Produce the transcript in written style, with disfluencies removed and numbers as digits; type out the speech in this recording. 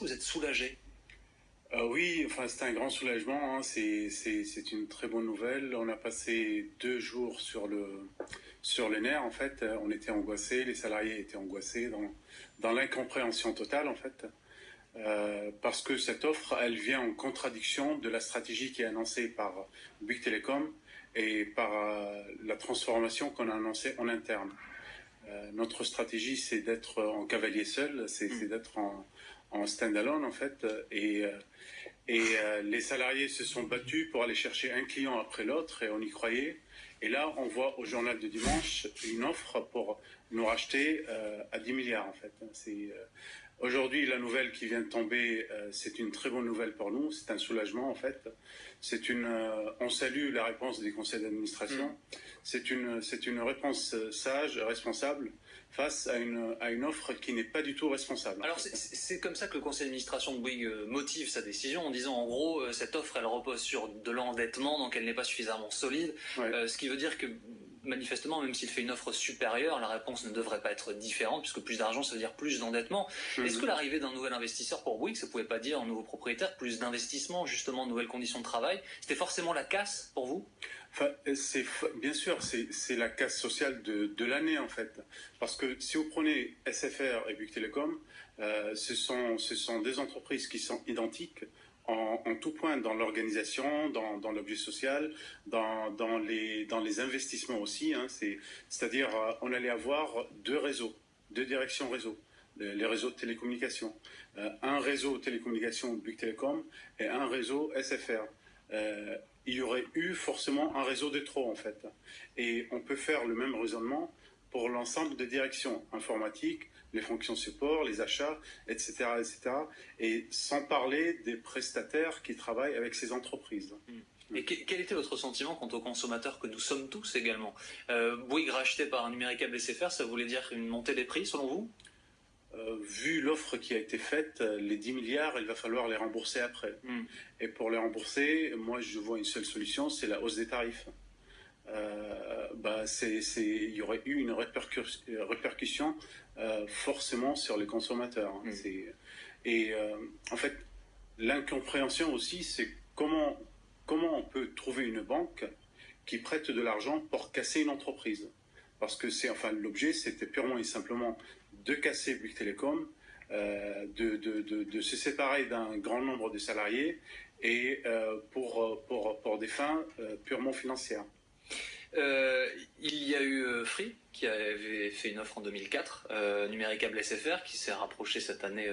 que vous êtes soulagé? Oui, enfin c'est un grand soulagement, hein. C'est une très bonne nouvelle. On a passé 2 jours sur les nerfs en fait. On était angoissés, les salariés étaient angoissés dans l'incompréhension totale en fait. Parce que cette offre, elle vient en contradiction de la stratégie qui est annoncée par Bouygues Telecom et par la transformation qu'on a annoncée en interne. Notre stratégie, c'est d'être en cavalier seul, c'est d'être en stand-alone en fait, et les salariés se sont battus pour aller chercher un client après l'autre et on y croyait. Et là, on voit au journal de dimanche une offre pour nous racheter à 10 milliards en fait. Aujourd'hui, la nouvelle qui vient de tomber, c'est une très bonne nouvelle pour nous. C'est un soulagement en fait. On salue la réponse des conseils d'administration. C'est une réponse sage, responsable, face à une offre qui n'est pas du tout responsable. Alors c'est comme ça que le conseil d'administration de Bouygues motive sa décision en disant en gros cette offre elle repose sur de l'endettement donc elle n'est pas suffisamment solide, Ouais. ce qui veut dire que manifestement même s'il fait une offre supérieure la réponse ne devrait pas être différente puisque plus d'argent ça veut dire plus d'endettement. Est-ce que l'arrivée d'un nouvel investisseur pour Bouygues ça pouvait pas dire un nouveau propriétaire plus d'investissement justement de nouvelles conditions de travail, c'était forcément la casse pour vous? Enfin, bien sûr, c'est la casse sociale de l'année en fait. Parce que si vous prenez SFR et Bouygues Telecom, ce sont des entreprises qui sont identiques en tout point dans l'organisation, dans l'objet social, dans les investissements aussi. Hein. C'est-à-dire, on allait avoir deux réseaux, deux directions réseau. Les réseaux de télécommunications. Un réseau de télécommunications Bouygues Telecom et un réseau SFR. Il y aurait eu forcément un réseau de trop en fait. Et on peut faire le même raisonnement pour l'ensemble des directions informatiques, les fonctions support, les achats, etc., etc. Et sans parler des prestataires qui travaillent avec ces entreprises. Et quel était votre sentiment quant aux consommateurs que nous sommes tous également? Bouygues racheté par un Numéricable SFR, ça voulait dire une montée des prix selon vous? Vu l'offre qui a été faite, les 10 milliards, il va falloir les rembourser après. Et pour les rembourser, moi je vois une seule solution, c'est la hausse des tarifs. Il y aurait eu une répercussion forcément sur les consommateurs. En fait, l'incompréhension aussi, c'est comment on peut trouver une banque qui prête de l'argent pour casser une entreprise. Parce que l'objet, c'était purement et simplement de casser Bouygues Telecom, de se séparer d'un grand nombre de salariés et pour des fins purement financières. Il y a eu Free qui avait fait une offre en 2004, Numéricable SFR qui s'est rapproché cette année